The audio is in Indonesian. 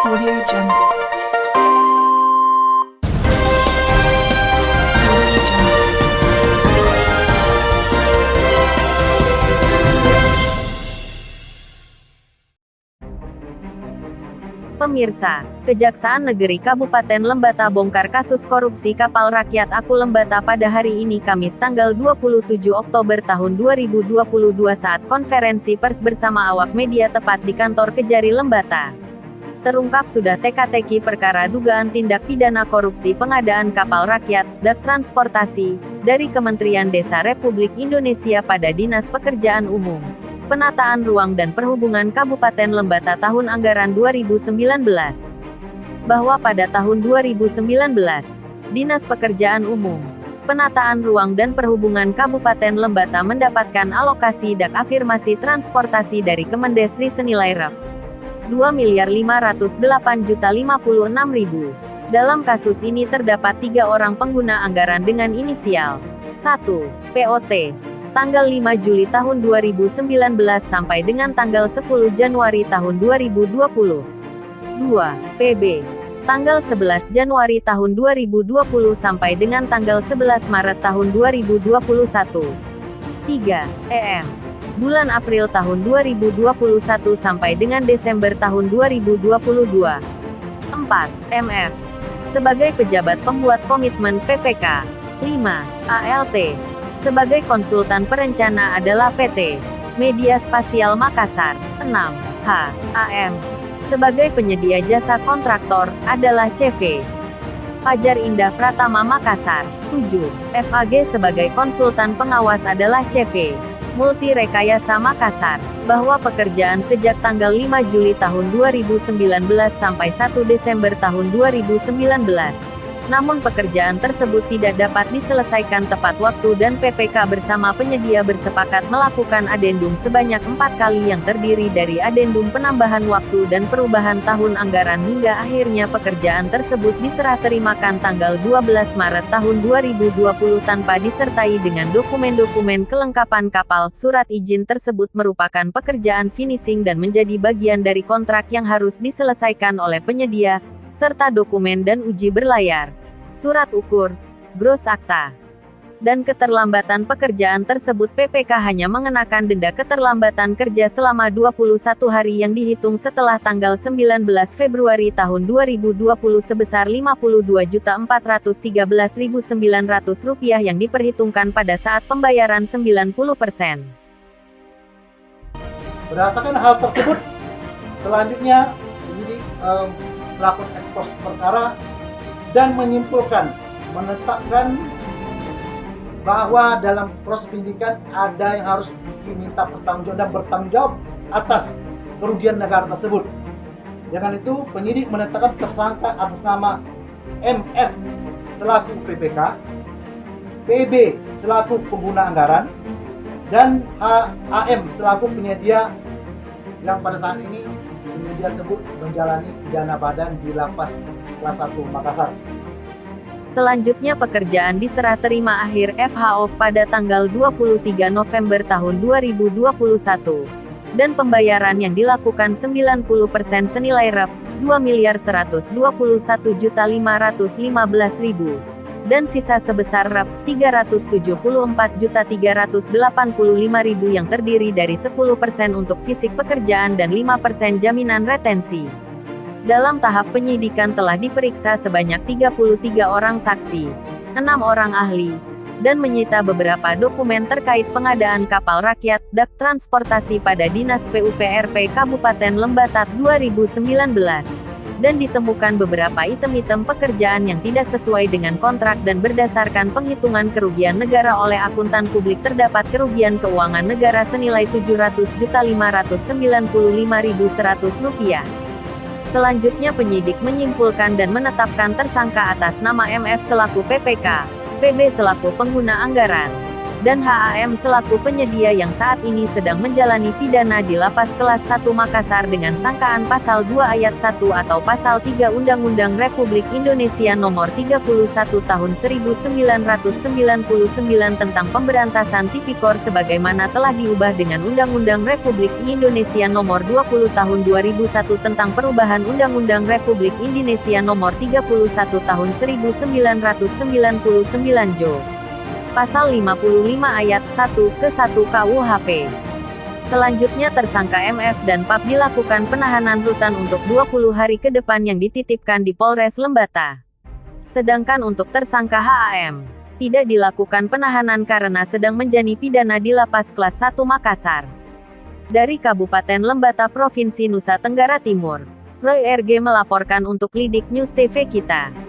Audio Jungle. Pemirsa, Kejaksaan Negeri Kabupaten Lembata bongkar kasus korupsi kapal rakyat Aku Lembata pada hari ini Kamis tanggal 27 Oktober tahun 2022 saat konferensi pers bersama awak media tepat di kantor Kejari Lembata. Terungkap sudah teka-teki perkara dugaan tindak pidana korupsi pengadaan kapal rakyat, dak transportasi, dari Kementerian Desa Republik Indonesia pada Dinas Pekerjaan Umum, Penataan Ruang dan Perhubungan Kabupaten Lembata tahun anggaran 2019. Bahwa pada tahun 2019, Dinas Pekerjaan Umum, Penataan Ruang dan Perhubungan Kabupaten Lembata mendapatkan alokasi dak afirmasi transportasi dari Kemendesri senilai Rp. 2.508.056.000. Dalam kasus ini terdapat 3 orang pengguna anggaran dengan inisial 1. POT, tanggal 5 Juli tahun 2019 sampai dengan tanggal 10 Januari tahun 2020. 2. PB, tanggal 11 Januari tahun 2020 sampai dengan tanggal 11 Maret tahun 2021. 3. EM, bulan April tahun 2021 sampai dengan Desember tahun 2022. 4. MF, sebagai pejabat pembuat komitmen PPK. 5. ALT, sebagai konsultan perencana adalah PT Media Spasial Makassar. 6. HAM, sebagai penyedia jasa kontraktor, adalah CV Fajar Indah Pratama Makassar. 7. FAG sebagai konsultan pengawas adalah CV Multi Rekayasa Makassar. Bahwa pekerjaan sejak tanggal 5 Juli tahun 2019 sampai 1 Desember tahun 2019. Namun pekerjaan tersebut tidak dapat diselesaikan tepat waktu dan PPK bersama penyedia bersepakat melakukan adendum sebanyak 4 kali yang terdiri dari adendum penambahan waktu dan perubahan tahun anggaran hingga akhirnya pekerjaan tersebut diserah terimakan tanggal 12 Maret tahun 2020 tanpa disertai dengan dokumen-dokumen kelengkapan kapal. Surat izin tersebut merupakan pekerjaan finishing dan menjadi bagian dari kontrak yang harus diselesaikan oleh penyedia, serta dokumen dan uji berlayar, surat ukur, gross akta, dan keterlambatan pekerjaan tersebut. PPK hanya mengenakan denda keterlambatan kerja selama 21 hari yang dihitung setelah tanggal 19 Februari tahun 2020 sebesar Rp52.413.900 yang diperhitungkan pada saat pembayaran 90%. Berdasarkan hal tersebut, selanjutnya penyidik melakukan ekspos perkara dan menetapkan bahwa dalam proses penyidikan ada yang harus diminta pertanggungjawab dan bertanggung jawab atas kerugian negara tersebut. Dengan itu, penyidik menetapkan tersangka atas nama MF selaku PPK, PB selaku pengguna anggaran, dan HAM selaku penyedia yang pada saat ini penyedia tersebut menjalani pidana badan di Lapas Kelas 1 Makassar. Selanjutnya pekerjaan diserah terima akhir FHO pada tanggal 23 November tahun 2021. Dan pembayaran yang dilakukan 90% senilai Rp. 2.121.515.000. Dan sisa sebesar Rp. 374.385.000 yang terdiri dari 10% untuk fisik pekerjaan dan 5% jaminan retensi. Dalam tahap penyidikan telah diperiksa sebanyak 33 orang saksi, 6 orang ahli, dan menyita beberapa dokumen terkait pengadaan kapal rakyat, dak transportasi pada Dinas PUPRP Kabupaten Lembata 2019. Dan ditemukan beberapa item-item pekerjaan yang tidak sesuai dengan kontrak dan berdasarkan penghitungan kerugian negara oleh akuntan publik terdapat kerugian keuangan negara senilai Rp700.595.100. Selanjutnya penyidik menyimpulkan dan menetapkan tersangka atas nama MF selaku PPK, PB selaku pengguna anggaran, dan HAM selaku penyedia yang saat ini sedang menjalani pidana di Lapas Kelas 1 Makassar dengan sangkaan Pasal 2 Ayat 1 atau Pasal 3 Undang-Undang Republik Indonesia Nomor 31 Tahun 1999 tentang Pemberantasan Tipikor sebagaimana telah diubah dengan Undang-Undang Republik Indonesia Nomor 20 Tahun 2001 tentang perubahan Undang-Undang Republik Indonesia Nomor 31 Tahun 1999 Jo. Pasal 55 Ayat 1 ke 1 KUHP. Selanjutnya tersangka MF dan PAP dilakukan penahanan rutan untuk 20 hari ke depan yang dititipkan di Polres Lembata. Sedangkan untuk tersangka HAM, tidak dilakukan penahanan karena sedang menjalani pidana di Lapas Kelas 1 Makassar. Dari Kabupaten Lembata Provinsi Nusa Tenggara Timur, Roy RG melaporkan untuk Lidik News TV Kita.